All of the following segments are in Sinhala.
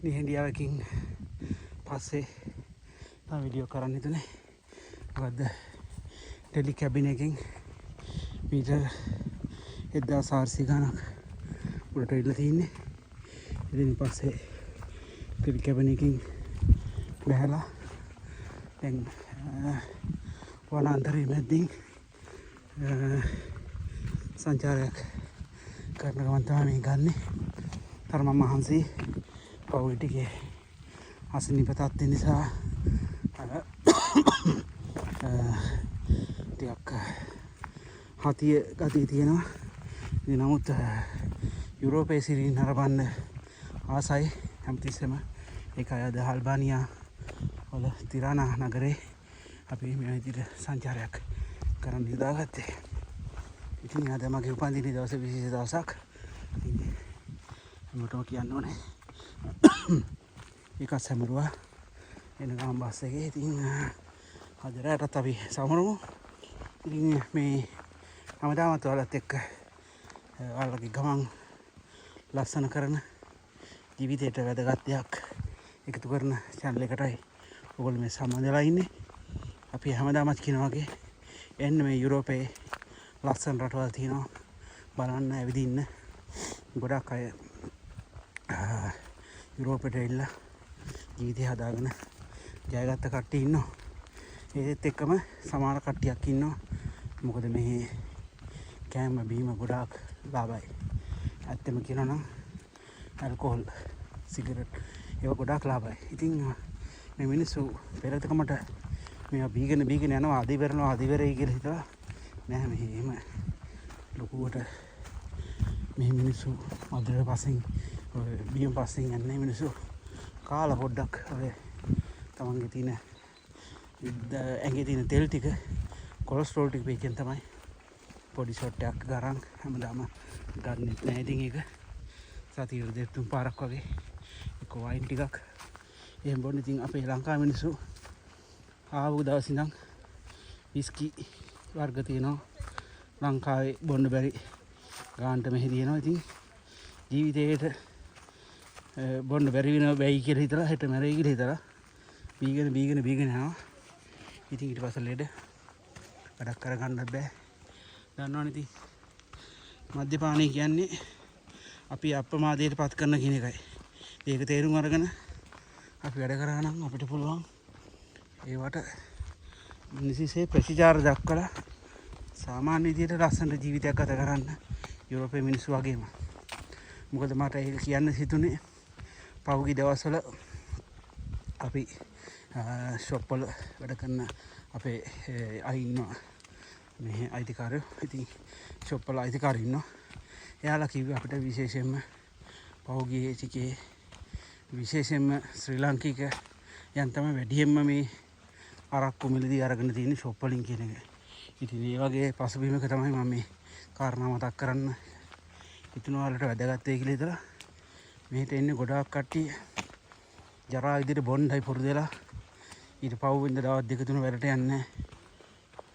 මේ ඉන්දියාවකින් පස්සේ මම වීඩියෝ කරන්න හිතුනේ. මොකද ඩෙලි කැබින් එකකින් මීටර් 1400 ගණක් උඩට ඉල්ල තින්නේ. ඉතින් පස්සේ ඩෙලි කැබින් එකකින් බහැලා දැන් වනාන්තරයේ මැදින් සංචාරයක් කරන ගමන් තමයි මේ ගන්නෙ. තරම මහන්සි පවුල් ටිකේ අසනීප තත්ත්ව නිසා ටිකක් හතිය ගතිය තියෙනවා. ඉතින් නමුත් යුරෝපයේ සිරින් නරඹන්න ආසයි හැමතිස්සෙම. ඒකයි අද අල්බානියා වල තිරානා නගරේ අපි මේ විදිහට සංචාරයක් කරන්න යොදාගත්තේ. ඉතින් අද මගේ උපන්දින දවසේ විශේෂ දවසක්. ඉතින් හැමෝටම කියන්න ඕනේ. ඒක සමරුවා එන ගමන් බස් එකේ. ඉතින් අද රාත්‍රියට අපි සමරමු. ඉතින් මේ හැමදාමත් ඔයාලත් එක්ක ඔයාලගේ ගමන් ලස්සන කරන ජීවිතයට වැදගත් දෙයක් එකතු කරන channel එකටයි ඔයගොල්ලෝ මේ සම්බන්ධලා ඉන්නේ. අපි හැමදාමත් කියනවා වගේ එන්න මේ යුරෝපයේ ලස්සන රටවල් තියෙනවා බලන්න ඇවිදින්න. ගොඩක් අය යුරෝපයට එල්ලා ජීවිතය හදාගෙන ජයගත්ත කට්ටිය ඉන්නවා. ඒත් එක්කම සමහර කට්ටියක් ඉන්නවා. මොකද මේ කෑම බීම ගොඩාක් ලාභයි. ඇත්තම කියනවා නම් ඇල්කොහොල් සිගරට් ඒවා ගොඩාක් ලාභයි. ඉතින් මේ මිනිස්සු පෙරතකමට මේවා බීගෙන යනවා අධිවරයි කියලා හිතලා නෑ. මෙහෙම ලොකුවට මේ මිනිස්සු මధుර පස්සෙන් බියම් පස්සෙන් යන්නේ මිනිස්සු කාලා පොඩ්ඩක් ඔය තමන්ගේ තියෙන ඇඟේ තියෙන තෙල් ටික කොලෙස්ටරෝල් ටික මේකෙන් තමයි පොඩි ෂොට් එකක් ගන්න හැමදාම ගන්න නෑ. ඉතින් ඒක සතියේ දෙතුන් පාරක් වගේ එක වයින් ටිකක් එහෙම බොන්න. ඉතින් අපේ ලංකාවේ මිනිස්සු ආපු දවස් ඉඳන් විස්කි වර්ග තියෙනවා ලංකාවේ බොන්න බැරි ගාන්ට මෙහි තියෙනවා. ඉතින් ජීවිතේට බොන්න බැරි වෙයි කියලා හිතලා හෙට මැරෙයි කියලා හිතලා බීගෙන යනවා. ඉතින් ඊට පස්සේ ලෙඩ වැඩක් කරගන්නත් බෑ. දන්නවනේ ඉතින් මද්යපානය කියන්නේ අපි අප්‍රමාදයට පත් කරන කියන එකයි. ඒක තේරුම් අරගෙන අපි වැඩ කරා නම් අපිට පුළුවන් ඒවට නිසිසේ ප්‍රතිචාර දක්වලා සාමාන්‍ය විදියට ලස්සන ජීවිතයක් ගත කරන්න යුරෝපයේ මිනිස්සු වගේම. මොකද මට ඒක කියන්න හිතුනේ පහුගිය දවස්වල අපි ෂොප් වල වැඩ කරන අපේ අය ඉන්නවා මේ අයිතිකාරයෝ. ඉතින් ෂොප් වල අයිතිකාරයෝ ඉන්නවා. එයාලා කිව්වේ අපිට විශේෂයෙන්ම පහුගිය ටිකේ විශේෂයෙන්ම ශ්‍රී ලාංකික යන් තමයි වැඩියෙන්ම මේ අරක්කු මිලදී අරගෙන තියෙන ෂොප් වලින් කියන එක. ඉතින් මේ වගේ පසුබිමක තමයි මම මේ කාරණා මතක් කරන්න හිතුණා වලට වැදගත් වෙයි කියලා හිතලා. මෙහෙට එන්නේ ගොඩාක් කට්ටිය ජරා විදිහට බොණ්ඩයි පුරුදු වෙලා ඊට පහුවෙන්ද දවස් දෙක තුන වැඩට යන්නේ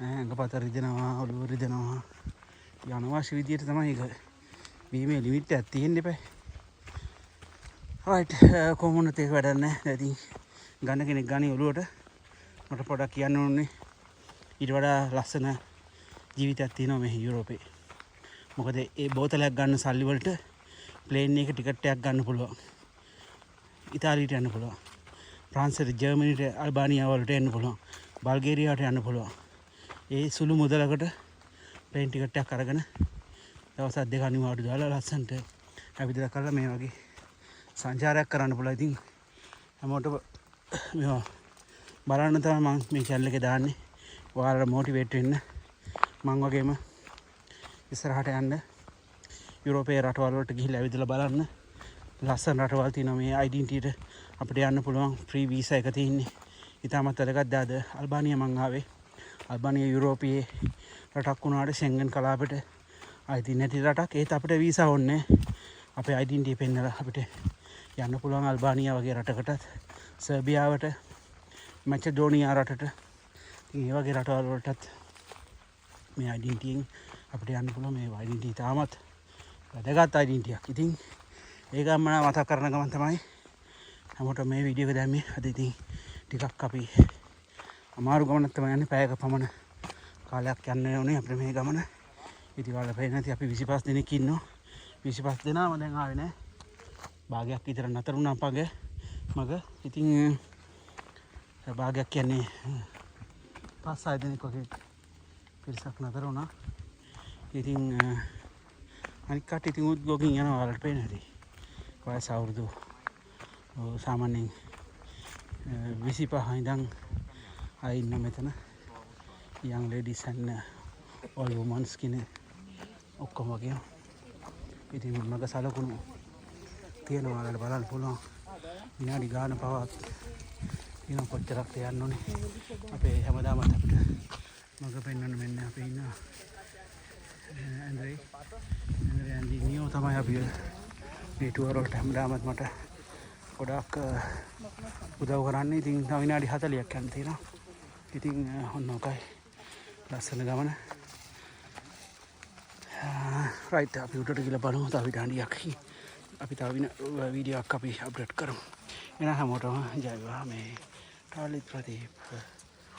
ඇඟපත රිදෙනවා ඔළුව රිදෙනවා. අනවශ්‍ය විදිහට තමයි ඒක බීමේ ලිමිට් එකක් තියෙන්න එපා. රයිට් කොහොමද ඒක වැඩක් නැහැ. ඉතින් ගන්න කෙනෙක් ගන්නේ ඔළුවට. මට පොඩක් කියන්න ඕනේ ඊට වඩා ලස්සන ජීවිතයක් තියෙනවා මේ යුරෝපේ. මොකද ඒ බෝතලයක් ගන්න සල්ලි වලට ප්ලේන් එක ටිකට් එකක් ගන්න පුළුවන්. ඉතාලියට යන්න පුළුවන්. ප්‍රාන්සයට, ජර්මනියට, අල්බානියා වලට යන්න පුළුවන්. බල්ගේරියාවට යන්න පුළුවන්. ඒ සුළු මුදලකට ප්ලේන් ටිකට් එකක් අරගෙන දවස් දෙක අනිවාර්ය දාලා ලස්සනට ඇවිදලා කරලා මේ වගේ සංචාරයක් කරන්න පුළුවන්. ඉතින් හැමෝටම මේවා බලන්න තමයි මම මේ channel එකේ දාන්නේ. ඔයාලට මොටිවේට් වෙන්න. මම වගේම ඉස්සරහට යන්න යුරෝපයේ රටවල් වලට ගිහිල්ලා ඇවිදලා බලන්න. ලස්සන රටවල් තියෙනවා මේ ඩෙන්ටිටියට අපිට යන්න පුළුවන් ෆ්‍රී වීසා එක තියෙන්නේ. ඉතාමත් වැදගත් දාද අල්බානියා මං ආවේ. අල්බානියා යුරෝපයේ රටක් වුණාට ෂෙන්ගන් කලාපයට අයිති නැති රටක්. ඒත් අපිට වීසා ඕනේ. අපේ ඩෙන්ටිටි පෙන්නලා අපිට යන්න පුළුවන් අල්බානියා වගේ රටකටත්, සර්බියාවට, මැසඩෝනියා රටට. ඉතින් ඒ වගේ රටවල් වලටත් මේ ඩෙන්ටිටියෙන් අපිට යන්න පුළුවන්. මේ ඩෙන්ටිටි තාමත් වැදගත් ඩෙන්ටිටියක්. ඉතින් ඒක මම මතක් කරන ගමන් තමයි හැමෝටම මේ වීඩියෝ එක දැම්මේ. අද ඉතින් ටිකක් අපි අමාරු ගමනක් තමයි යන්නේ. පැයක පමණ කාලයක් යන්න ඕනේ අපිට මේ ගමන. ඉතින් ඔයාලා පේන්නේ නැති අපි 25 දෙනෙක් ඉන්නවා. 25 දෙනාම දැන් ආවේ නැහැ. භාගයක් විතර නතර වුණා අපගේ මග. ඉතින් භාගයක් කියන්නේ 5-6 දෙනෙක් වගේ පිරිසක් නතර වුණා. ඉතින් අනික් කට්ටිය ඉතින් උද්ගෝගින් යනවා ඔයාලට පේන්නේ නැති. වයස අවුරුදු සාමාන්‍යයෙන් 25 ඉඳන් ආයි ඉන්න මෙතන young ladies and all women කියන ඔක්කොම වගේ. ඉතින් මග සලකුණු තියෙනවා ඔයාලට බලන්න පුළුවන්. විනාඩි ගාන පවත් තියෙන කොච්චරක් යන්න ඕනේ. අපේ හැමදාම අපිට මග පෙන්වන්න මෙන්න අපි ඉන්න ඇන්ඩ්‍රේ ඇන්ඩි නියෝ තමයි අපි මේ ටුවර් වලට හැමදාමත් මට ගොඩාක් උදව් කරන්නේ. ඉතින් තව විනාඩි 40ක් යන්න තියෙනවා. ඉතින් ඔන්න ඔකයි ලස්සන ගමන. රයිට් අපි උඩට ගිහලා බලමු තව විනාඩියක්. අපි තව වීඩියෝ එකක් අපි අප්ලෝඩ් කරමු. එන හැමෝටම ජය වේවා. මේ ටාලි ප්‍රදීප්